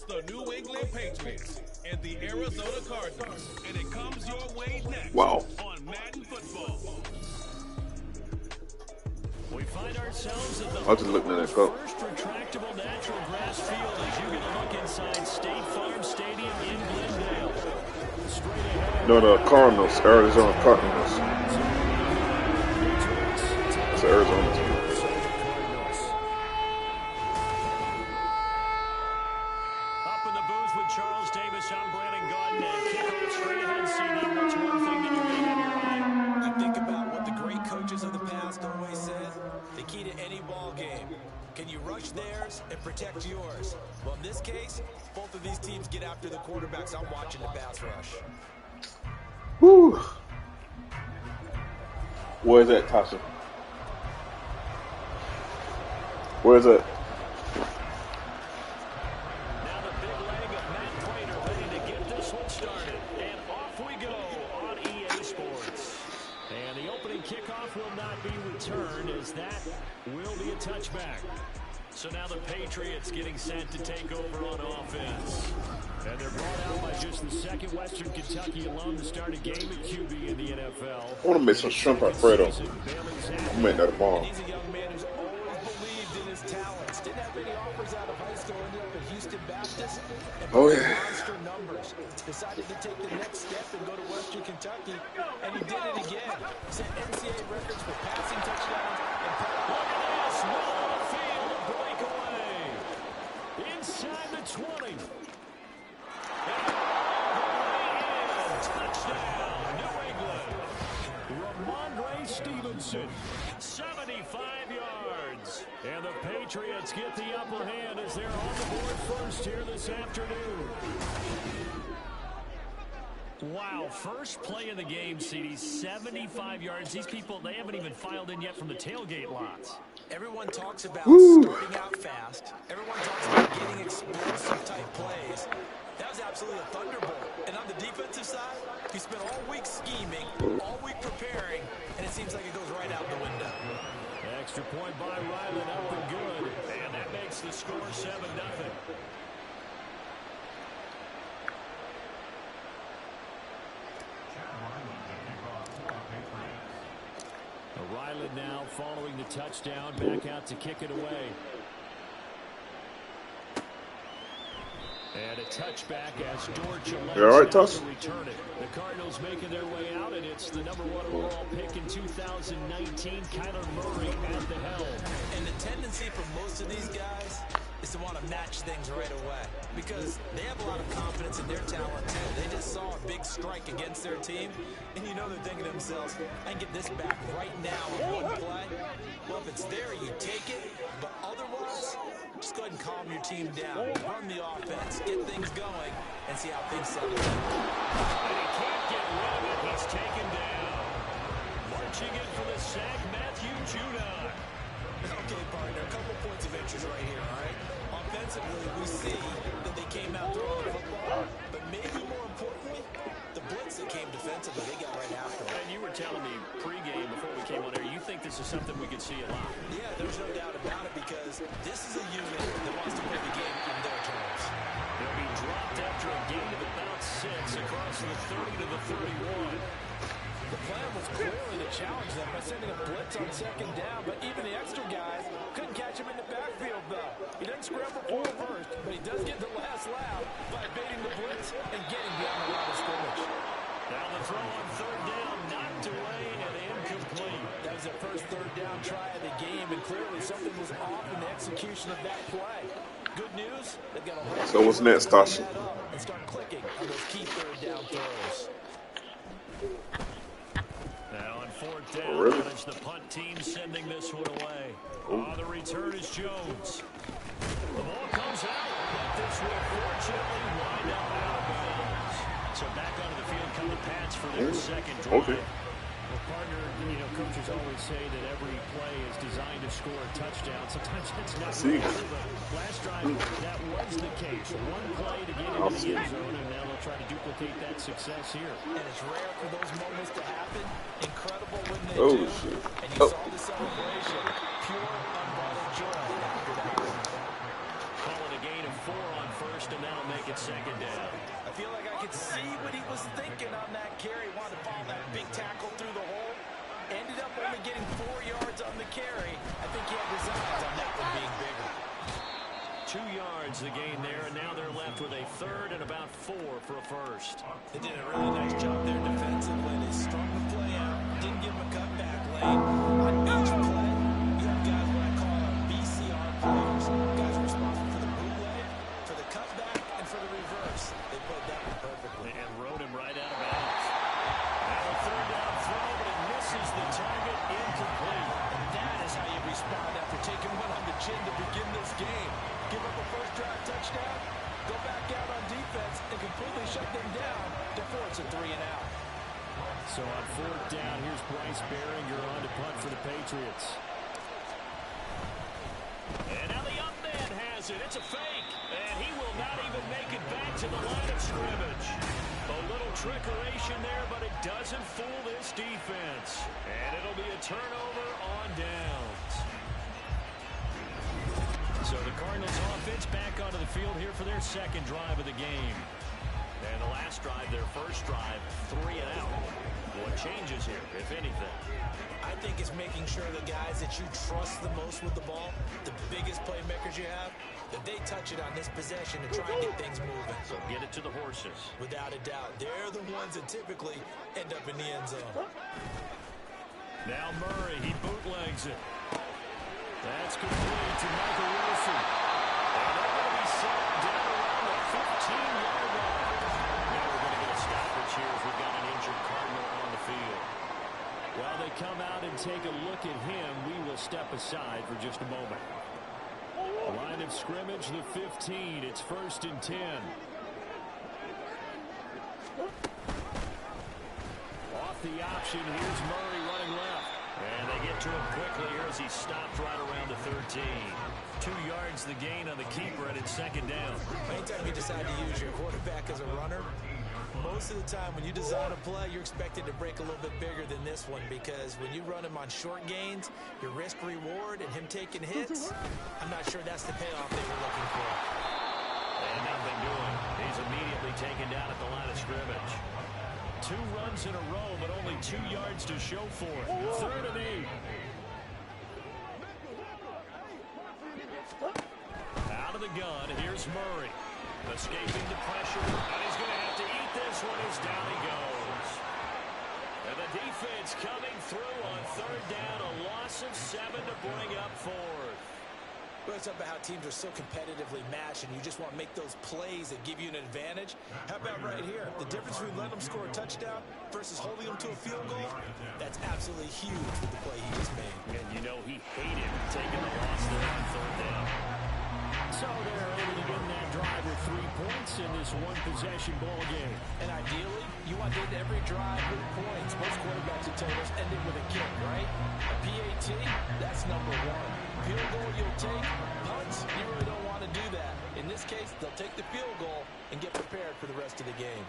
It's the New England Patriots and the Arizona Cardinals, and it comes your way next on Madden Football. We find ourselves at the I just looked at that cup. first retractable natural grass field as you get a look inside State Farm Stadium in Glendale. Straight ahead. No, the Cardinals, Arizona Cardinals. It's the Arizona team. Up in the booth with Charles Davis, I'm Brandon Gaudin, and kickoff straight ahead, CD. What's one thing that you're going to have your eye on? You think about what the great coaches of the past always said. The key to any ball game. Can you rush theirs and protect yours? Well, in this case, both of these teams get after the quarterbacks. I'm watching the pass rush. Woo. Where's that, Tasha? Where's that? Now the big leg of Matt Prater ready to get this one started. And off we go on EA Sports. And the opening kickoff will not be returned as that will be a touchback. So now the Patriots getting set to take over on offense. And they're brought out by just the second Western Kentucky alone to start a game at QB in the NFL. I want to make some shrimp Alfredo. I made that a bomb. He's a young man who's always believed in his talents. Didn't have any offers out of high school. Ended up at Houston Baptist. And monster numbers. Decided to take the next step and go to Western Kentucky. And he did it again. Set NCAA records for passing touchdowns. And look at this. Middle of the field. A breakaway. Inside the 20. Touchdown, New England. Ramondre Stevenson, 75 yards. And the Patriots get the upper hand as they're on the board first here this afternoon. Wow, first play of the game, CD, 75 yards. These people, they haven't even filed in yet from the tailgate lots. Everyone talks about starting out fast. Everyone talks about getting explosive type plays. That was absolutely a thunderbolt. And on the defensive side, he spent all week scheming, all week preparing, and it seems like it goes right out the window. Extra point by Ryland, up and good. And that makes the score 7-0. Ryland now following the touchdown, back out to kick it away. And a touchback as Dortch elects to return it. The Cardinals making their way out, and it's the #1 overall pick in 2019, Kyler Murray at the helm. And the tendency for most of these guys is to want to match things right away because they have a lot of confidence in their talent too. They just saw a big strike against their team, and you know they're thinking to themselves, I can get this back right now in one play. Well, if it's there, you take it, but otherwise, just go ahead and calm your team down, run the offense, get things going, and see how things settle in. And he can't get rid of it. He's taken down. Marching in for the sack, Matthew Judon. Okay, partner, a couple points of interest right here, all right? Offensively, we see that they came out throwing the football, but maybe more importantly, the blitz that came defensively, they got right after it. And you were telling me pregame before we came on air, you think this is something we could see a lot. Yeah, there's no doubt about it because this is a unit that wants to play the game on their terms. They'll be dropped after a gain of about 6 across the 30 to the 31. The plan was clearly to challenge them by sending a blitz on second down, but even the extra guys couldn't catch him in the backfield, though. He doesn't scramble for first, but he does get the last laugh by evading the blitz and getting beyond the line of scrimmage. Now the throw on third down, knocked away and incomplete. That was their first third down try of the game, and clearly something was off in the execution of that play. Good news, they've got a So what's next, Tasha? And start clicking on those key third down throws. Now on fourth down, it's the punt team sending this one away. The return is Jones. The ball comes out, but this will fortunately wind up out of bounds. So back onto the field come the Pats for their second drive. Well, partner, you know, coaches always say that every play is designed to score a touchdown. Sometimes it's not really true, but last drive, that was the case. One play to get into the end zone, and now they'll try to duplicate that success here. And it's rare for those moments to happen. Incredible when they do. And you saw the celebration. Pure, unbridled joy after that. Calling a gain of 4 on first first, and that'll make it second down. I feel like I could see what he was thinking on that carry. Wanted to follow that big tackle through the hole. Ended up only getting 4 yards on the carry. I think he had designs on that one being bigger. 2 yards the gain there, and now they're left with a third and about 4 for a first. They did a really nice job there defensively. They strung the play out, didn't give him a cutback lane. On each play, you have guys what I call BCR players. Guys responsible for the bootleg, for the cutback, and for the reverse. They played that one perfectly. And rode him right out of bounds. Now a third down throw, but it misses the target, incomplete. And that is how you respond after taking one on the chin to begin this game. Give up a first drive touchdown, go back out on defense, and completely shut them down to force a 3 and out. So on fourth down, here's Bryce Behringer on to punt for the Patriots. And now the up man has it. It's a fake. And he will not even make it back to the line of scrimmage. A little trickeration there, but it doesn't fool this defense. And it'll be a turnover on downs. So the Cardinals offense back onto the field here for their second drive of the game. And the last drive, their first drive, 3 and out. What changes here, if anything? I think it's making sure the guys that you trust the most with the ball, the biggest playmakers you have, that they touch it on this possession to try and get things moving. So get it to the horses. Without a doubt. They're the ones that typically end up in the end zone. Now Murray, he bootlegs it. That's complete to Michael Wilson. And they're going to be set down around the 15-yard line. Now we're going to get a stoppage here as we've got an injured Cardinal on the field. While they come out and take a look at him, we will step aside for just a moment. Line of scrimmage, the 15. It's 1st and 10. Off the option, here's Murray running left. And they get to him quickly here as he stopped right around the 13. 2 yards the gain on the keeper, and it's second down. Anytime you decide to use your quarterback as a runner, most of the time when you design a play, you're expected to break a little bit bigger than this one, because when you run him on short gains, your risk-reward and him taking hits, I'm not sure that's the payoff they were looking for. And nothing doing. He's immediately taken down at the line of scrimmage. 2 runs in a row, but only 2 yards to show for it. 3rd and 8. Out of the gun, here's Murray. Escaping the pressure, and he's going to have to eat this one as down he goes. And the defense coming through on 3rd down, a loss of 7 to bring up 4th. Well, it's about how teams are so competitively matched, and you just want to make those plays that give you an advantage. How about right here? The difference between letting them score a touchdown versus holding them to a field goal, that's absolutely huge with the play he just made. And you know he hated taking the loss there on 3rd down. So they're able to get that drive with 3 points in this one-possession ball game. And ideally, you want to end every drive with points. Most quarterbacks and totals end it with a kick, right? A PAT, that's number 1. Field goal you'll take. Punts, you really don't want to do that. In this case, they'll take the field goal and get prepared for the rest of the game.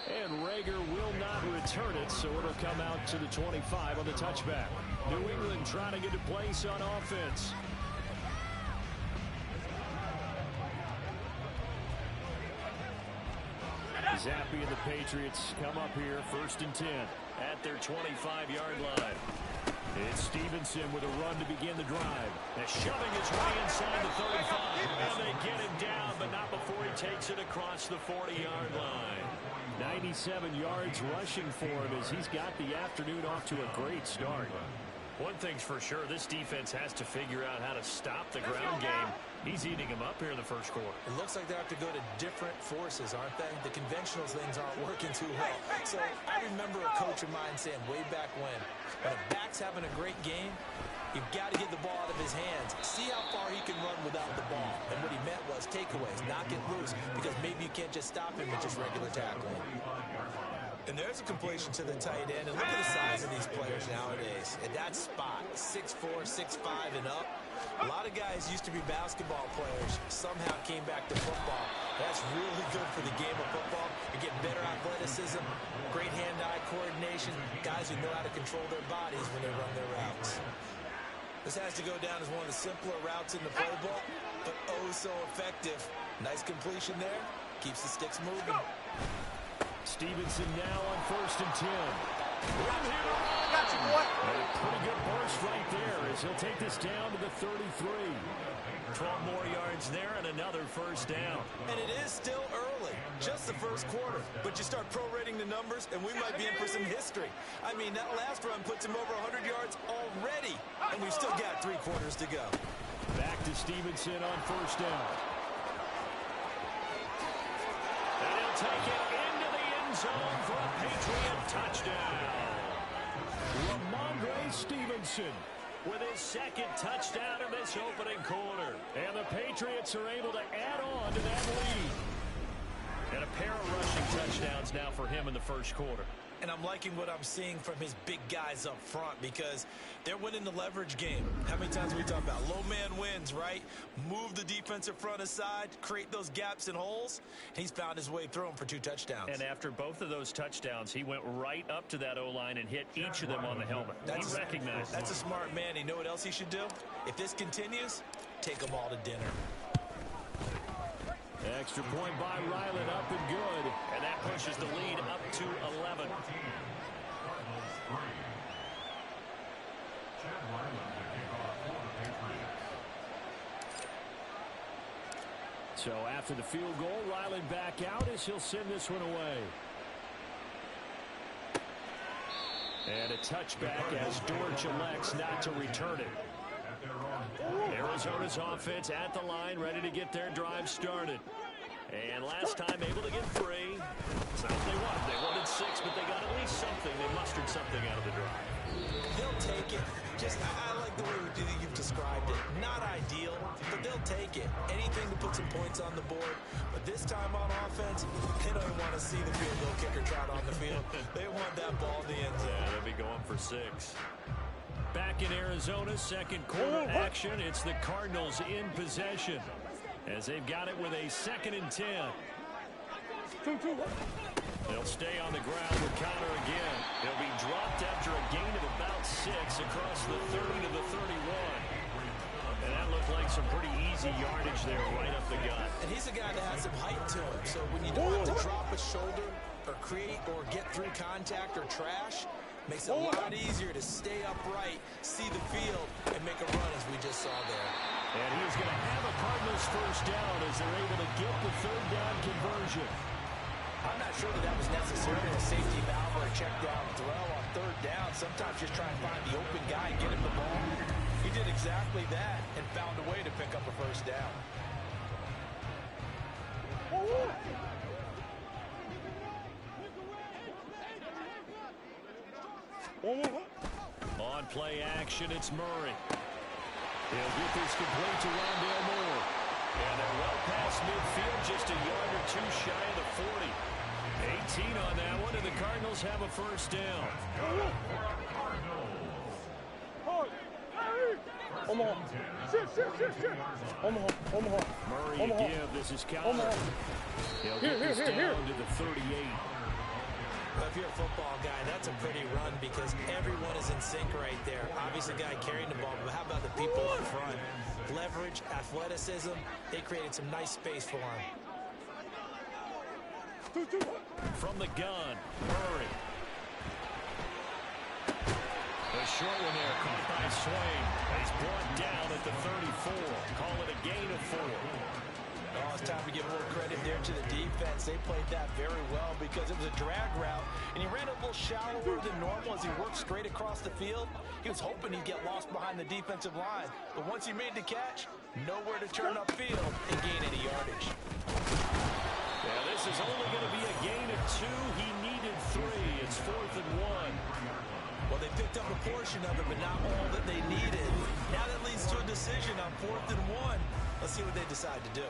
And Rager will not return it, so it'll come out to the 25 on the touchback. New England trying to get a place on offense. Zappi and the Patriots come up here 1st and 10 at their 25-yard line. It's Stevenson with a run to begin the drive. They're shoving his way inside the 35. And they get him down, but not before he takes it across the 40-yard line. 97 yards rushing for him as he's got the afternoon off to a great start. One thing's for sure, this defense has to figure out how to stop the ground game. He's eating them up here in the first quarter. It looks like they have to go to different forces, aren't they? The conventional things aren't working too well. So I remember a coach of mine saying way back when a back's having a great game, you've got to get the ball out of his hands. See how far he can run without the ball. And what he meant was takeaways, knock it loose, because maybe you can't just stop him with just regular tackling. And there's a completion to the tight end. And look at the size of these players nowadays. At that spot, 6'4", 6'5", and up. A lot of guys used to be basketball players, somehow came back to football. That's really good for the game of football. You get better athleticism, great hand-eye coordination, guys who know how to control their bodies when they run their routes. This has to go down as one of the simpler routes in the playbook, but oh so effective. Nice completion. completion there. Keeps the sticks moving. Stevenson now on 1st and 10. Got you, boy. And a pretty good burst right there as he'll take this down to the 33. 12 more yards there and another first down. And it is still early, just the first quarter. But you start prorating the numbers, and we might be in for some history. I mean, that last run puts him over 100 yards already, and we've still got 3 quarters to go. Back to Stevenson on 1st down. And he'll take it into the end zone for a Patriot touchdown. Ramondre Stevenson with his 2nd touchdown in this opening quarter. And the Patriots are able to add on to that lead. And a pair of rushing touchdowns now for him in the first quarter. And I'm liking what I'm seeing from his big guys up front because they're winning the leverage game. How many times we talk about low man wins, right? Move the defensive front aside, create those gaps and holes. He's found his way through them for 2 touchdowns. And after both of those touchdowns, he went right up to that O-line and hit each of them on the helmet. He recognized. That's a smart man. You know what else he should do? If this continues, take them all to dinner. Extra point by Ryland, up and good. And that pushes the lead up to 11. So after the field goal, Ryland back out as he'll send this one away. And a touchback as Dortch elects not to return it. Arizona's offense at the line, ready to get their drive started. And last time able to get 3. It's not what they wanted. They wanted 6, but they got at least something. They mustered something out of the drive. They'll take it. I like the way you've described it. Not ideal, but they'll take it. Anything to put some points on the board. But this time on offense, they don't even want to see the field goal kicker trot on the field. They want that ball in the end zone. Yeah, they'll be going for 6. Back in Arizona, second quarter action. It's the Cardinals in possession as they've got it with a 2nd and 10. They'll stay on the ground with Connor again. He'll be dropped after a gain of about 6 across the 30 to the 31. And that looked like some pretty easy yardage there right up the gut. And he's a guy that has some height to him. So when you don't have to drop a shoulder or create or get through contact or trash, makes it a lot easier to stay upright, see the field, and make a run as we just saw there. And he's going to have a Cardinals first down as they're able to get the 3rd down conversion. I'm not sure that was necessarily a safety valve or a check down throw on 3rd down. Sometimes just try and find the open guy and get him the ball. He did exactly that and found a way to pick up a first down. On play action, it's Murray. He'll get this complete to Rondale Moore. And they're well past midfield, just a yard or 2 shy of the 40. 18 on that one, and the Cardinals have a first down. Murray again, this is Connor. He'll get this down to the 38. If you're a football guy, that's a pretty run because everyone is in sync right there. Obviously, the guy carrying the ball, but how about the people up front? Leverage, athleticism, they created some nice space for him. From the gun, Murray. A short one there, caught by Swain. He's brought down at the 34. Call it a gain of 4. Oh, it's time to give a little credit there to the defense. They played that very well because it was a drag route, and he ran a little shallower than normal as he worked straight across the field. He was hoping he'd get lost behind the defensive line, but once he made the catch, nowhere to turn upfield and gain any yardage. Yeah, this is only going to be a gain of 2. He needed 3. It's 4th and 1. Well, they picked up a portion of it, but not all that they needed. Now that leads to a decision on 4th and 1. Let's see what they decide to do.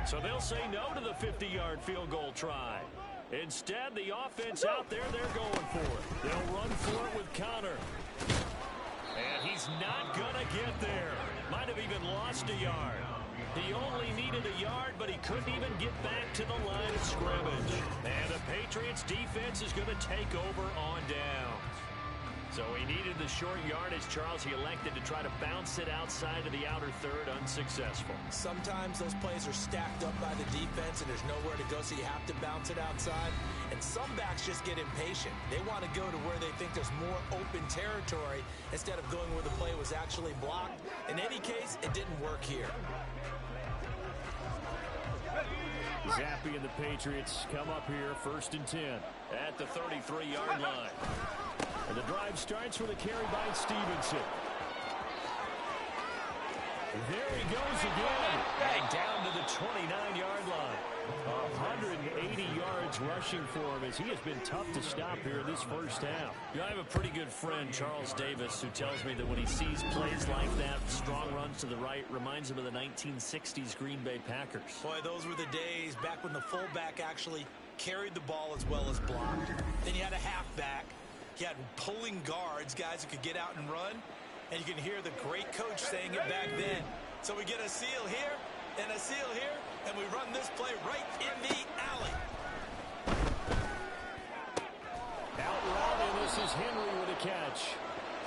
So they'll say no to the 50-yard field goal try. Instead, the offense out there, they're going for it. They'll run for it with Connor. And he's not going to get there. Might have even lost a yard. He only needed a yard, but he couldn't even get back to the line of scrimmage. And the Patriots defense is going to take over on down. So he needed the short yardage, Charles. He elected to try to bounce it outside of the outer third, unsuccessful. Sometimes those plays are stacked up by the defense and there's nowhere to go, so you have to bounce it outside. And some backs just get impatient. They want to go to where they think there's more open territory instead of going where the play was actually blocked. In any case, it didn't work here. Zappe and the Patriots come up here, 1st and 10 at the 33-yard line. And the drive starts with a carry by Stevenson. There he goes again. And down to the 29-yard line. 180 yards rushing for him as he has been tough to stop here in this first half. You know, I have a pretty good friend, Charles Davis, who tells me that when he sees plays like that, strong runs to the right, reminds him of the 1960s Green Bay Packers. Boy, those were the days back when the fullback actually carried the ball as well as blocked. Then you had a halfback. You had pulling guards, guys who could get out and run. And you can hear the great coach saying it back then. So we get a seal here and a seal here, and we run this play right in the alley. Out route, and this is Henry with a catch.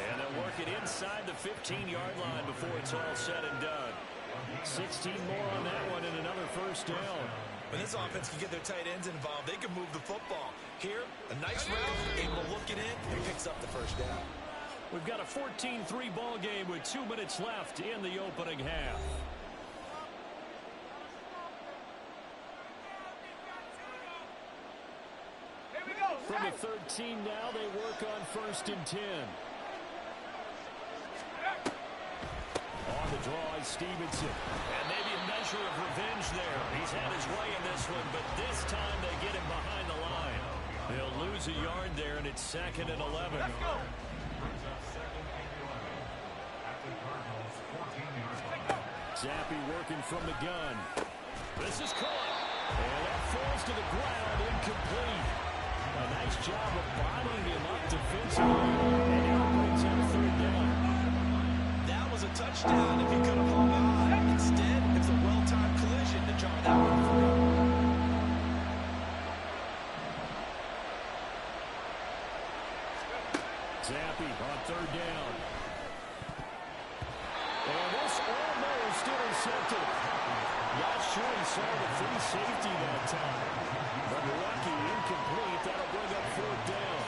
And they'll work it inside the 15-yard line before it's all said and done. 16 more on that one and another first down. When this offense can get their tight ends involved, they can move the football. Here, a nice route, able to look it in, and picks up the first down. We've got a 14-3 ball game with 2 minutes left in the opening half. From the 13 now, they work on 1st and 10. On the draw is Stevenson. And maybe a measure of revenge there. He's had his way in this one, but this time they get him behind the line. They'll lose a yard there, and it's 2nd and 11. Zappe working from the gun. This is caught. And that falls to the ground, incomplete. A nice job of bodying him up defensively. And now brings him 3rd down. That was a touchdown if he could have hung on. Instead, it's a well-timed collision to jump that one through. Zappe on 3rd down. And this almost intercepted. Not sure he saw the free safety that time. But lucky, incomplete. That'll bring up 4th down.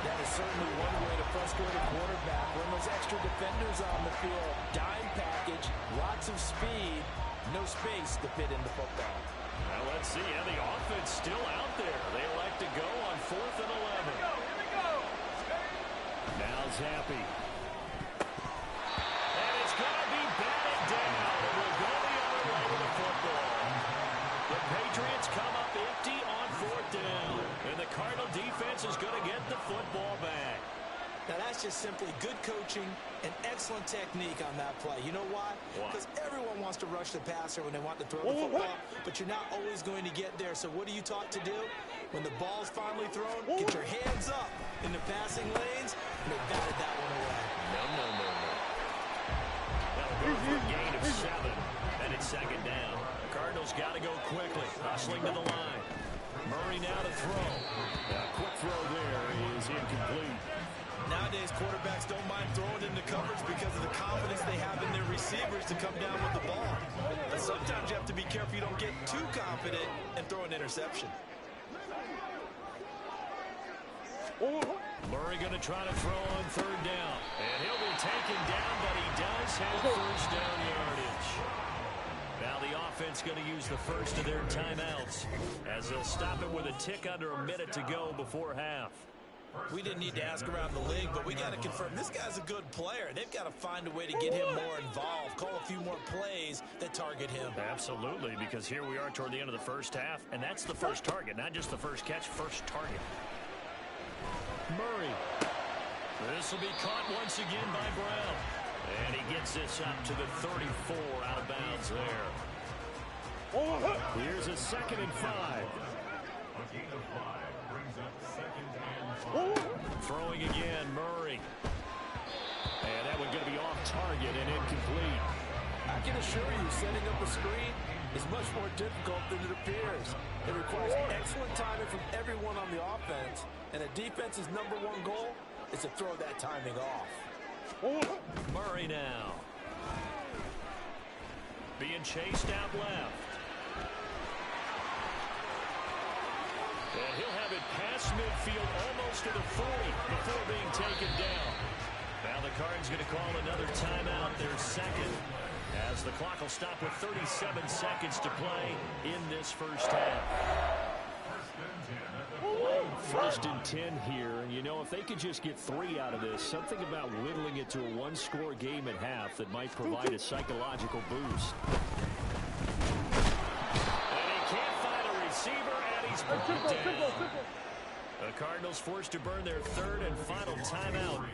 That is certainly one way to frustrate a quarterback. When those extra defenders on the field, dime package, lots of speed, no space to fit in the football. Well, let's see. Yeah, the offense still out there. They elect to go on 4th and 11. Now Zappe. And it's going to be batted down. It will go the other way with the football. The Patriots come up empty on 4th down. And the Cardinal defense is going to get the football back. Now, that's just simply good coaching and excellent technique on that play. You know why? Because everyone wants to rush the passer when they want to throw the football, but you're not always going to get there. So what are you taught to do? When the ball's finally thrown, get your hands up in the passing lanes, and they batted that one away. No. That'll go for a gain of 7, and it's 2nd down. The Cardinals got to go quickly, hustling to the line. Murray now to throw. A quick throw there is incomplete. Nowadays, quarterbacks don't mind throwing into coverage because of the confidence they have in their receivers to come down with the ball. But sometimes you have to be careful you don't get too confident and throw an interception. Murray going to try to throw on 3rd down. And he'll be taken down, but he does have 1st down yardage. Now the offense going to use the first of their timeouts as they'll stop it with a tick under a minute to go before half. We didn't need to ask around the league, but we got to confirm this guy's a good player. They've got to find a way to get him more involved, call a few more plays that target him. Absolutely, because here we are toward the end of the first half, and that's the first target, not just the first catch, first target. Murray. This will be caught once again by Brown. And he gets this up to the 34 out of bounds there. Here's a 2nd and 5. Throwing again, Murray. And that one going to be off target and incomplete. I can assure you, setting up a screen is much more difficult than it appears. It requires excellent timing from everyone on the offense, and a defense's #1 goal is to throw that timing off. Murray now. Being chased out left. And he'll have it past midfield almost to the 40 before being taken down. Now the Card's going to call another timeout, their second, as the clock will stop with 37 seconds to play in this first half. First and 10 here, and you know, if they could just get 3 out of this, something about whittling it to a one-score game at half that might provide a psychological boost. And he can't find a receiver, and he's brought down. The Cardinals forced to burn their third and final timeout.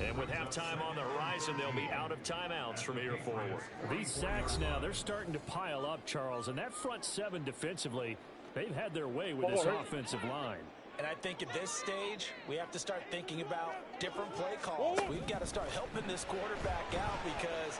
And with halftime on the horizon, they'll be out of timeouts from here forward. These sacks now, they're starting to pile up, Charles, and that front seven defensively, they've had their way with this offensive line. And I think at this stage, we have to start thinking about different play calls. We've got to start helping this quarterback out because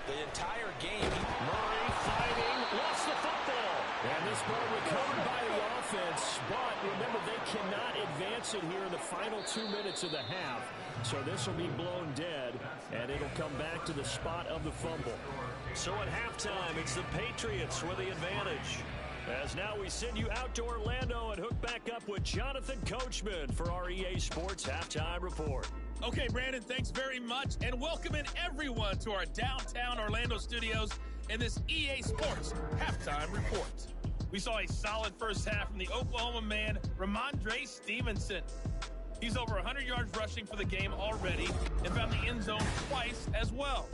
the entire game... Murray fighting, lost the football. And this ball recovered by the offense, but remember, they cannot advance it here in the final 2 minutes of the half. So this will be blown dead, and it'll come back to the spot of the fumble. So at halftime, it's the Patriots with the advantage. As now we send you out to Orlando and hook back up with Jonathan Coachman for our EA Sports Halftime Report. Okay, Brandon, thanks very much, and welcome in everyone to our downtown Orlando studios in this EA Sports Halftime Report. We saw a solid first half from the Oklahoma man, Ramondre Stevenson. He's over 100 yards rushing for the game already and found the end zone twice as well.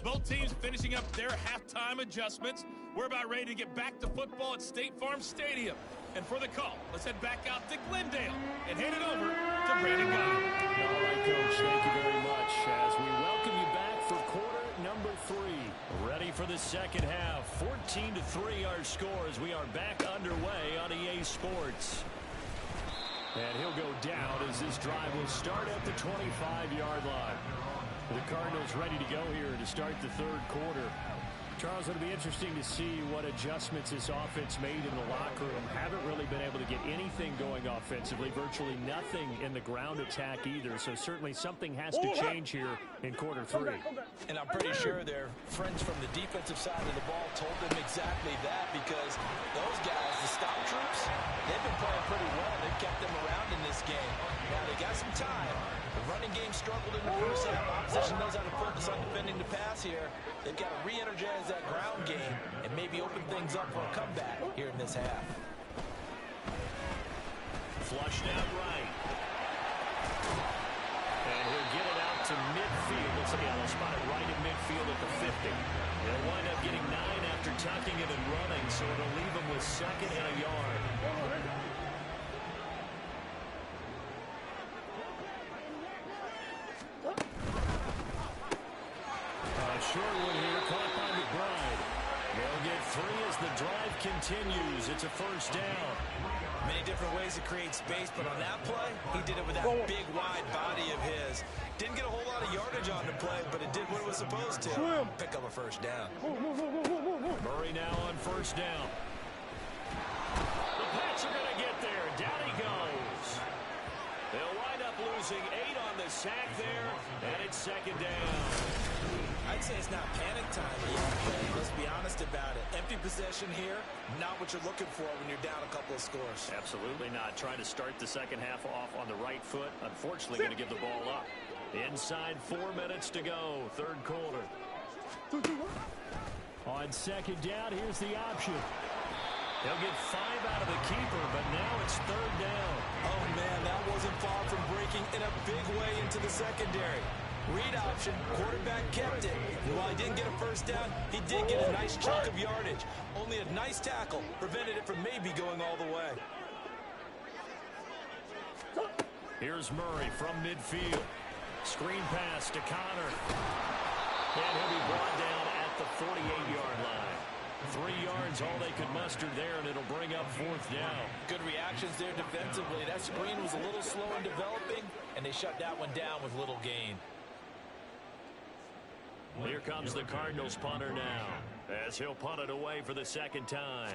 Both teams finishing up their halftime adjustments. We're about ready to get back to football at State Farm Stadium. And for the call, let's head back out to Glendale and hand it over to Brandon Guy. All right, Coach, thank you very much as we welcome you back for quarter number 3. Ready for the second half. 14-3 our score as we are back underway on EA Sports. And he'll go down as this drive will start at the 25-yard line. The Cardinals ready to go here to start the third quarter. Charles, it'll be interesting to see what adjustments this offense made in the locker room. Haven't really been able to get anything going offensively, virtually nothing in the ground attack either. So certainly something has to change here in quarter 3. And I'm pretty sure their friends from the defensive side of the ball told them exactly that because those guys, the stop troops, they've been playing pretty well. They've kept them around in this game. Now they got some time. The running game struggled in the first half. Opposition knows how to focus on defending the pass here. They've got to re-energize that ground game and maybe open things up for a comeback here in this half. Flushed out right. And he'll get it out to midfield. Looks like he'll spot it right in midfield at the 50. He'll wind up getting 9 after tucking it and running, so it'll leave him with second and a yard. Sherwood here, caught by McBride. They'll get 3 as the drive continues. It's a first down. Many different ways to create space, but on that play, he did it with that big, wide body of his. Didn't get a whole lot of yardage on the play, but it did what it was supposed to. Pick up a first down. Murray now on first down. The Pats are going to get there. Down he goes. They'll wind up losing 8 on the sack there, and it's second down. I'd say it's not panic time yet, but let's be honest about it. Empty possession here, not what you're looking for when you're down a couple of scores. Absolutely not. Trying to start the second half off on the right foot. Unfortunately, going to give the ball up. Inside 4 minutes to go, third quarter. On second down, here's the option. They'll get 5 out of the keeper, but now it's third down. Oh, man, that wasn't far from breaking in a big way into the secondary. Read option, quarterback kept it. And while he didn't get a first down, he did get a nice chunk of yardage. Only a nice tackle prevented it from maybe going all the way. Here's Murray from midfield. Screen pass to Connor. And he'll be brought down at the 48-yard line. 3 yards, all they could muster there, and it'll bring up fourth down. Good reactions there defensively. That screen was a little slow in developing, and they shut that one down with little gain. Here comes the Cardinals punter now, as he'll punt it away for the second time.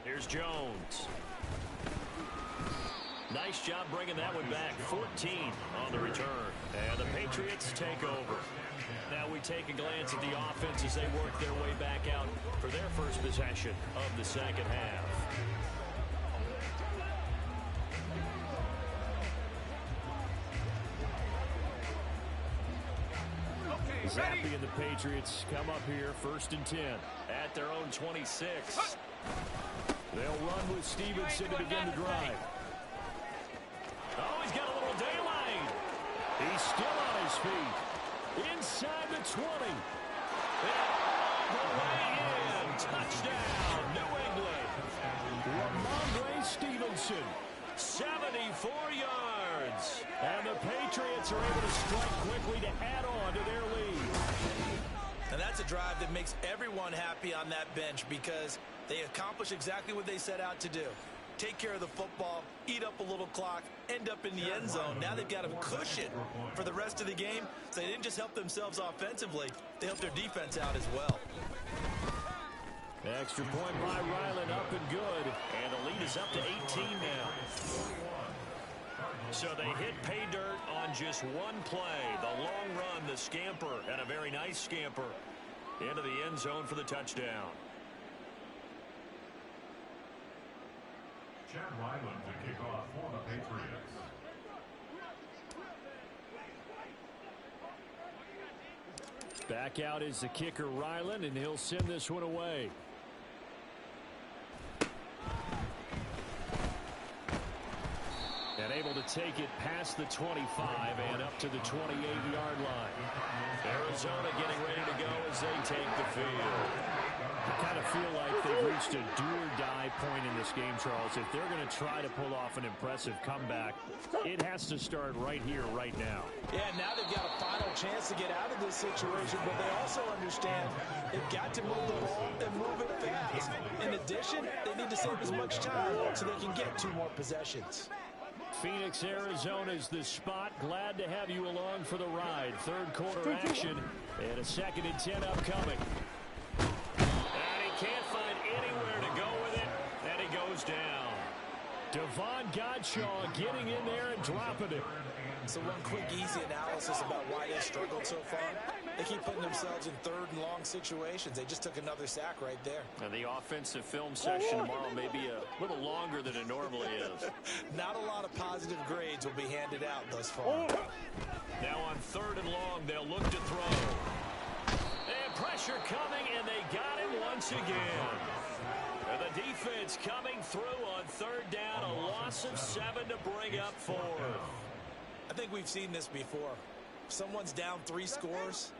Here's Jones. Nice job bringing that one back. 14 on the return. And the Patriots take over. Now we take a glance at the offense as they work their way back out for their first possession of the second half. Zappy and the Patriots come up here 1st and 10 at their own 26. They'll run with Stevenson to begin the drive. Oh, he's got a little daylight. He's still on his feet. Inside the 20. And all the way in. Touchdown, New England. Ramondre Stevenson, 74 yards. And the Patriots are able to strike quickly to add on to their lead. And that's a drive that makes everyone happy on that bench because they accomplish exactly what they set out to do. Take care of the football, eat up a little clock, end up in the end zone. Now they've got a cushion for the rest of the game. So they didn't just help themselves offensively, they helped their defense out as well. Extra point by Ryland, up and good. And the lead is up to 18 now. So they hit pay dirt on just one play. The long run, the scamper, and a very nice scamper into the end zone for the touchdown. Chad Ryland to kick off for the Patriots. Back out is the kicker Ryland, and he'll send this one away. And able to take it past the 25 and up to the 28-yard line. Arizona getting ready to go as they take the field. I kind of feel like they've reached a do-or-die point in this game, Charles. If they're going to try to pull off an impressive comeback, it has to start right here, right now. Yeah, now they've got a final chance to get out of this situation, but they also understand they've got to move the ball and move it fast. In addition, they need to save as much time so they can get 2 more possessions. Phoenix, Arizona is the spot. Glad to have you along for the ride. 3rd quarter action and a 2nd and 10 upcoming. And he can't find anywhere to go with it, and he goes down. Devon Godshaw getting in there and dropping it. So one quick, easy analysis about why they struggled so far. They keep putting themselves in 3rd and long situations. They just took another sack right there. And the offensive film section tomorrow may be a little longer than it normally is. Not a lot of positive grades will be handed out thus far. Now on 3rd and long, they'll look to throw. And pressure coming, and they got him once again. And the defense coming through on 3rd down, a loss of 7 to bring up 4. I think we've seen this before. If someone's down 3 scores,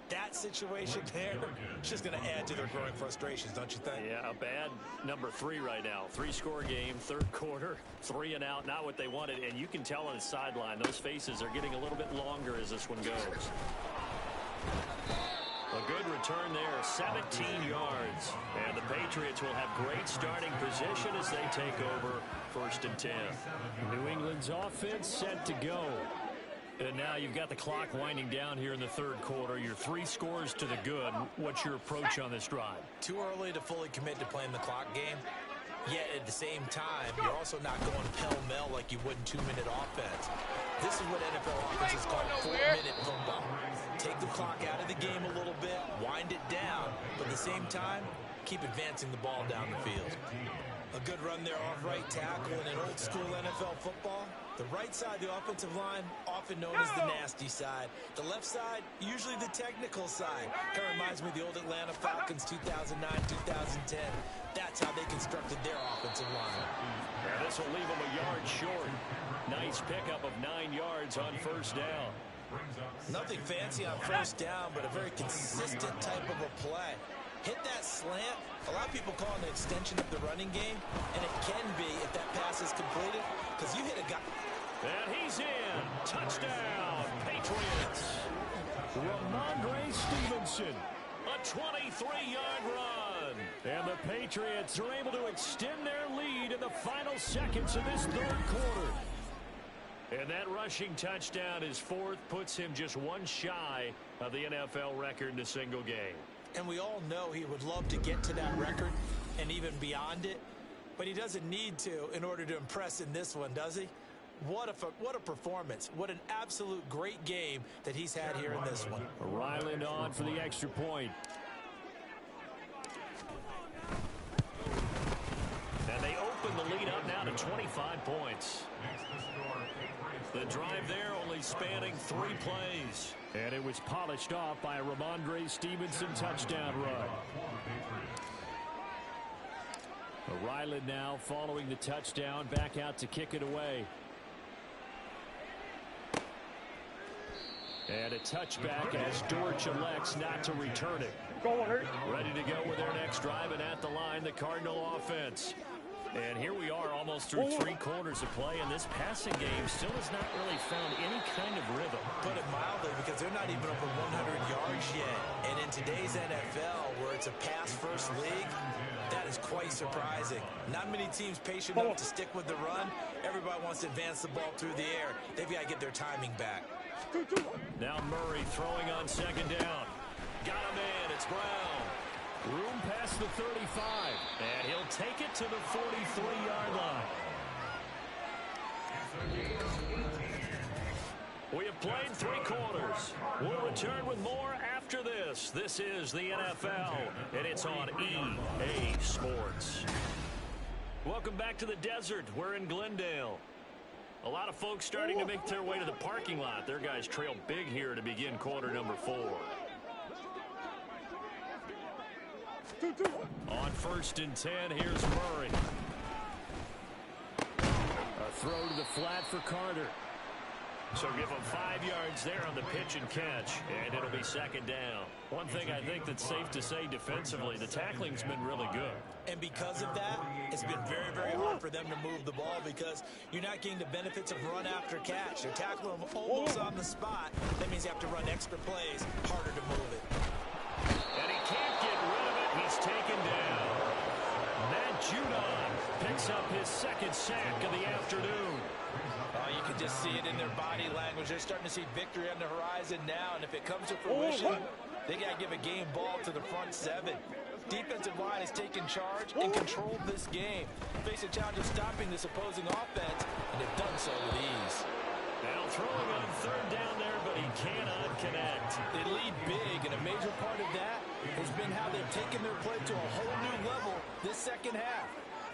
that situation there is just going to add to their growing frustrations, don't you think? Yeah, a bad number 3 right now. 3-score game, 3rd quarter, 3 and out, not what they wanted. And you can tell on the sideline, those faces are getting a little bit longer as this one goes. A good return there, 17 yards. And the Patriots will have great starting position as they take over 1st and 10. New England's offense set to go. And now you've got the clock winding down here in the 3rd quarter. You're 3 scores to the good. What's your approach on this drive? Too early to fully commit to playing the clock game. Yet at the same time, you're also not going pell-mell like you would in 2-minute offense. This is what NFL offenses call 4-minute football. Take the clock out of the game a little bit, wind it down, but at the same time, keep advancing the ball down the field. A good run there off right tackle in an old-school NFL football. The right side of the offensive line, often known as the nasty side. The left side, usually the technical side. Kind of reminds me of the old Atlanta Falcons 2009-2010. That's how they constructed their offensive line. Yeah, this will leave them a yard short. Nice pickup of 9 yards on 1st down. Nothing fancy on 1st down, but a very consistent type of a play. Hit that slant. A lot of people call it an extension of the running game, and it can be if that pass is completed, because you hit a guy. And he's in. Touchdown, Patriots. Ramondre Stevenson, a 23-yard run. And the Patriots are able to extend their lead in the final seconds of this 3rd quarter. And that rushing touchdown, his 4th, puts him just 1 shy of the NFL record in a single game. And we all know he would love to get to that record and even beyond it. But he doesn't need to in order to impress in this one, does he? What a performance. What an absolute great game that he's had here in this one. Ryland on for the extra point. And they open the lead up now to 25 points. The drive there only spanning 3 plays. And it was polished off by a Ramondre Stevenson touchdown run. Ryland now following the touchdown, back out to kick it away. And a touchback as Dortch elects not to return it. Ready to go with their next drive, and at the line, the Cardinal offense. And here we are almost through 3 quarters of play, and this passing game still has not really found any kind of rhythm. Put it mildly, because they're not even over 100 yards yet. And in today's NFL, where it's a pass-first league, that is quite surprising. Not many teams patient enough to stick with the run. Everybody wants to advance the ball through the air. They've got to get their timing back. Now Murray throwing on second down. Got him in. It's Brown. Room past the 35. And he'll take it to the 43-yard line. We have played 3 quarters. We'll return with more after this. This is the NFL, and it's on EA Sports. Welcome back to the desert. We're in Glendale. A lot of folks starting to make their way to the parking lot. Their guys trail big here to begin quarter number 4. On 1st and 10, here's Murray. A throw to the flat for Carter. So give him 5 yards there on the pitch and catch, and it'll be second down. One thing I think that's safe to say defensively, the tackling's been really good. And because of that, it's been very, very hard for them to move the ball because you're not getting the benefits of run after catch. They're tackling them almost on the spot. That means you have to run extra plays, harder to move it. And he can't get rid of it. He's taken down. Matt Judon picks up his 2nd sack of the afternoon. You can just see it in their body language. They're starting to see victory on the horizon now, and if it comes to fruition, they got to give a game ball to the front 7. Defensive line has taken charge and controlled this game. Face a challenge of stopping this opposing offense, and they've done so with ease. Now throwing on 3rd down there, but he cannot connect. They lead big, and a major part of that has been how they've taken their play to a whole new level this second half.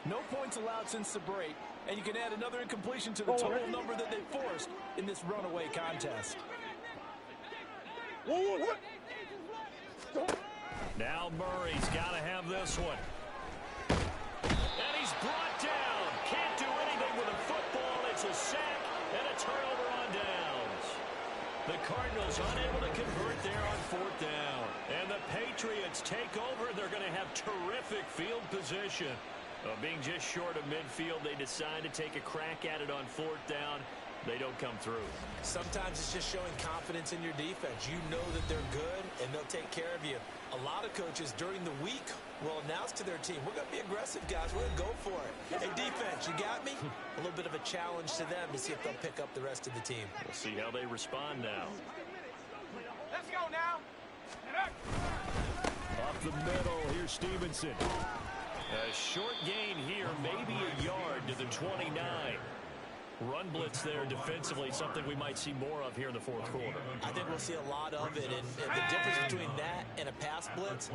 No points allowed since the break, and you can add another incompletion to the total number that they forced in this runaway contest. Now Murray's got to have this one. And he's brought down. Can't do anything with a football. It's a sack and a turnover on downs. The Cardinals unable to convert there on 4th down. And the Patriots take over. They're going to have terrific field position. Being just short of midfield, they decide to take a crack at it on 4th down. They don't come through. Sometimes it's just showing confidence in your defense. You know that they're good, and they'll take care of you. A lot of coaches during the week will announce to their team, we're going to be aggressive, guys. We're going to go for it. Hey, defense, you got me? A little bit of a challenge to them to see if they'll pick up the rest of the team. We'll see how they respond now. Let's go now. Up the middle, here's Stevenson. A short gain here, maybe a yard to the 29. Run blitz there defensively, something we might see more of here in the 4th quarter. I think we'll see a lot of it, and the difference between that and a pass blitz,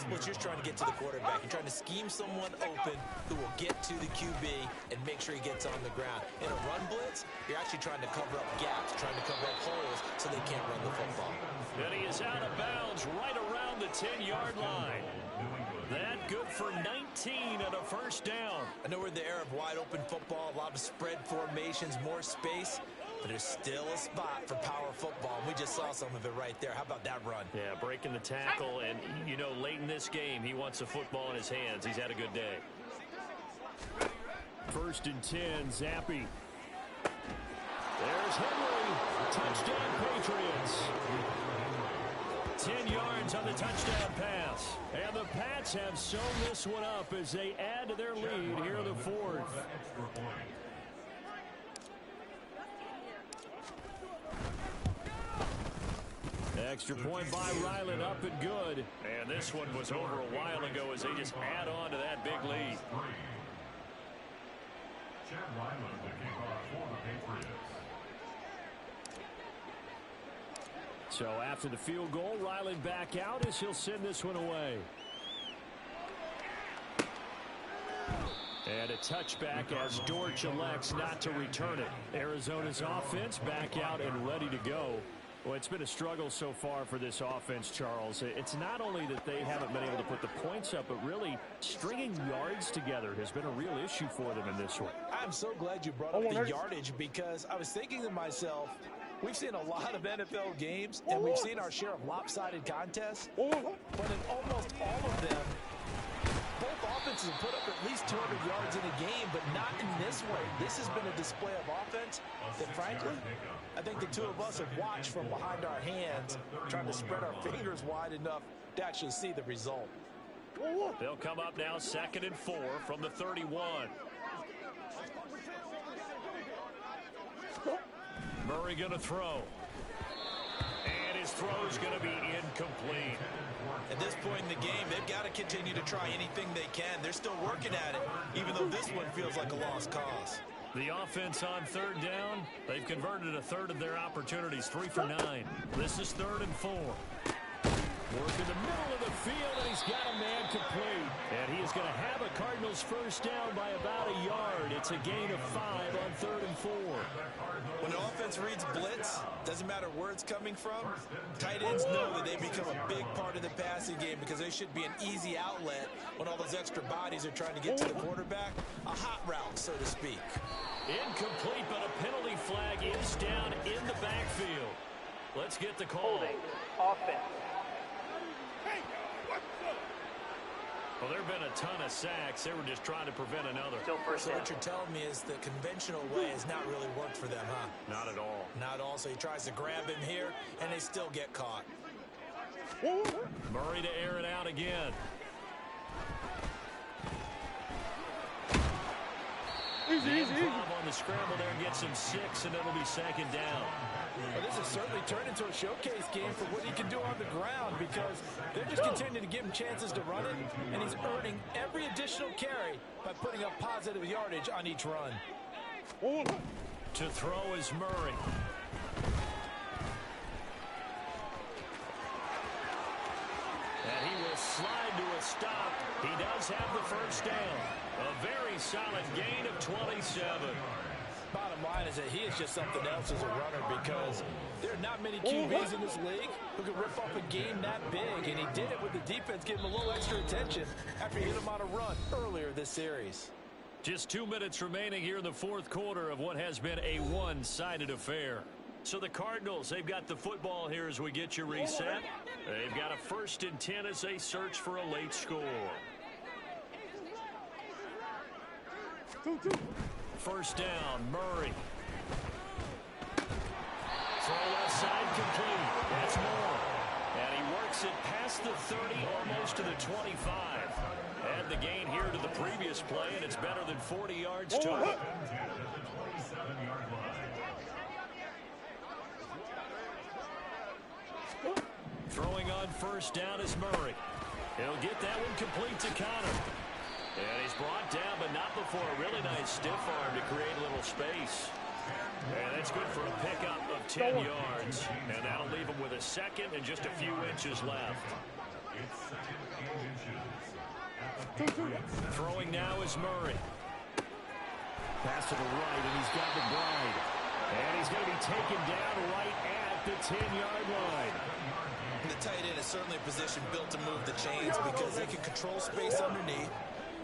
you're just trying to get to the quarterback. You're trying to scheme someone open who will get to the QB and make sure he gets on the ground. In a run blitz, you're actually trying to cover up gaps, trying to cover up holes so they can't run the football. And he is out of bounds right around the 10-yard line. That good for 19 and a 1st down. I know we're in the era of wide-open football, a lot of spread formations, more space, but there's still a spot for power football. We just saw some of it right there. How about that run? Yeah, breaking the tackle, and, you know, late in this game, he wants the football in his hands. He's had a good day. 1st and 10, Zappi. There's Henry. Touchdown, Patriots. 10 yards on the touchdown pass. And the Pats have sewn this one up as they add to their lead here in the 4th. Extra point by Ryland, up and good. And this one was over a while ago as they just add on to that big lead. Chad Ryland to kick off for the Patriots. So after the field goal, Ryland back out as he'll send this one away. And a touchback as Dortch elects not to return it. Arizona's offense back out and ready to go. Well, it's been a struggle so far for this offense, Charles. It's not only that they haven't been able to put the points up, but really stringing yards together has been a real issue for them in this one. I'm so glad you brought up the yardage, because I was thinking to myself, we've seen a lot of NFL games, and we've seen our share of lopsided contests, but in almost all of them, both offenses have put up at least 200 yards in a game, but not in this way. This has been a display of offense that, frankly, I think the two of us have watched from behind our hands, trying to spread our fingers wide enough to actually see the result. They'll come up now 2nd and 4 from the 31. Murray going to throw. And his throw is going to be incomplete. At this point in the game, they've got to continue to try anything they can. They're still working at it, even though this one feels like a lost cause. The offense on 3rd down, they've converted a third of their opportunities, 3 for 9. This is 3rd and 4. Work in the middle of the field, and he's got a man complete. And he is going to have a Cardinals first down by about a yard. It's a gain of 5 on 3rd and 4. When the offense reads blitz, doesn't matter where it's coming from, tight ends know that they become a big part of the passing game, because they should be an easy outlet when all those extra bodies are trying to get to the quarterback. A hot route, so to speak. Incomplete, but a penalty flag is down in the backfield. Let's get the call. Holding. Offense. Well, there have been a ton of sacks. They were just trying to prevent another. Still first So down. what you're telling me is the conventional way has not really worked for them, huh? Not at all. Not at all. So he tries to grab him here, and they still get caught. Murray to air it out again. Improv on the scramble there gets him 6, and it'll be 2nd down. Well, this has certainly turned into a showcase game for what he can do on the ground, because they're just continuing to give him chances to run it, and he's earning every additional carry by putting up positive yardage on each run. To throw is Murray. And he will slide to a stop. He does have the first down. A very solid gain of 27. Bottom line is that he is just something else as a runner, because there are not many QBs in this league who can rip off a game that big, and he did it with the defense giving him a little extra attention after he hit him on a run earlier this series. Just 2 minutes remaining here in the 4th quarter of what has been a one-sided affair. So the Cardinals, they've got the football here as we get you reset. They've got a 1st and 10 as they search for a late score. First down, Murray. Throw left side complete. That's more. And he works it past the 30, almost to the 25. Add the gain here to the previous play, and it's better than 40 yards total. Throwing on first down is Murray. He'll get that one complete to Connor. And he's brought down, but not before a really nice stiff arm to create a little space. And that's good for a pickup of 10 yards. And that'll leave him with a 2nd and just a few inches left. Throwing now is Murray. Pass to the right, and he's got McBride. And he's going to be taken down right at the 10-yard line. The tight end is certainly a position built to move the chains, because they can control space underneath.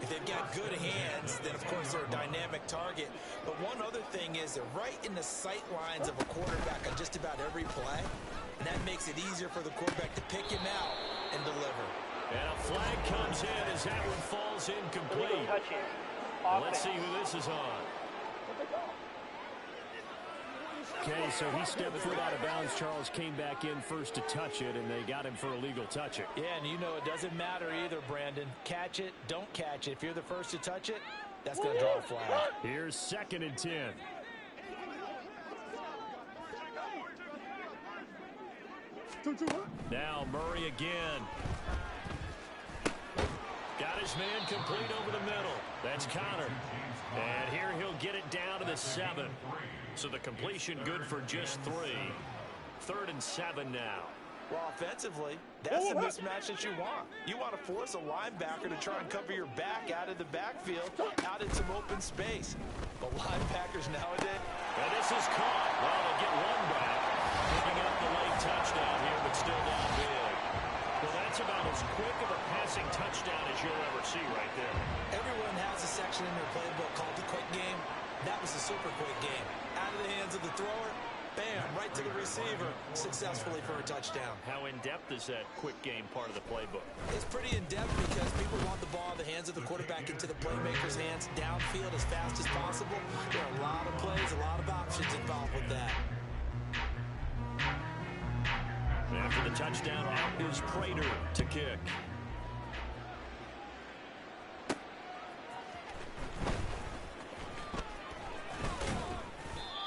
If they've got good hands, then, of course, they're a dynamic target. But one other thing is they're right in the sight lines of a quarterback on just about every play, and that makes it easier for the quarterback to pick him out and deliver. And a flag comes in as that one falls incomplete. Let's see who this is on. Okay, so he stepped foot out of bounds. Charles came back in first to touch it, and they got him for a legal touch it. Yeah, and you know it doesn't matter either, Brandon. Catch it, don't catch it. If you're the first to touch it, that's going to draw a flag. Here's 2nd and 10. Now Murray again. Got his man complete over the middle. That's Connor. And here he'll get it down to the 7. So the completion good for just 3. 3rd and 7 now. Well, offensively, that's the mismatch that you want. You want to force a linebacker to try and cover your back out of the backfield, out in some open space. But linebackers nowadays... And this is caught. Well, they get one back. Picking up the late touchdown here, but still down big. Well, that's about as quick of a passing touchdown as you'll ever see right there. Everyone has a section in their playbook called the quick game. That was a super quick game. Out of the hands of the thrower, bam, right to the receiver, successfully for a touchdown. How in-depth is that quick game part of the playbook? It's pretty in-depth because people want the ball in the hands of the quarterback into the playmaker's hands, downfield as fast as possible. There are a lot of plays, a lot of options involved with that. After the touchdown, out is Prater to kick.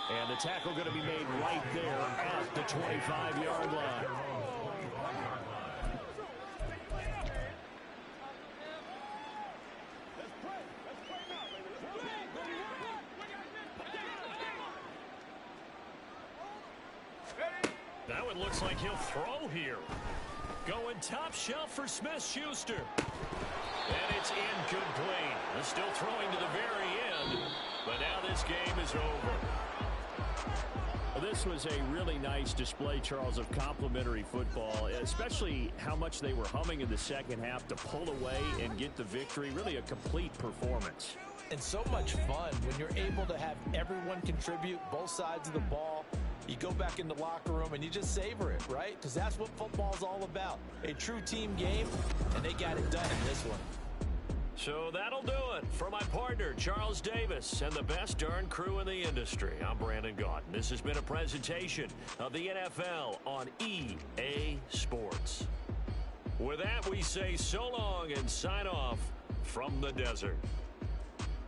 And the tackle going to be made right there at the 25-yard line. That one looks like he'll throw here. Going top shelf for Smith-Schuster. And it's incomplete. They're still throwing to the very end. But now this game is over. Well, this was a really nice display, Charles, of complimentary football, especially how much they were humming in the second half to pull away and get the victory. Really a complete performance. And so much fun when you're able to have everyone contribute, both sides of the ball. You go back in the locker room and you just savor it, right? Because that's what football's all about. A true team game, and they got it done in this one. So that'll do it for my partner, Charles Davis, and the best darn crew in the industry. I'm Brandon Gaudin. This has been a presentation of the NFL on EA Sports. With that, we say so long and sign off from the desert.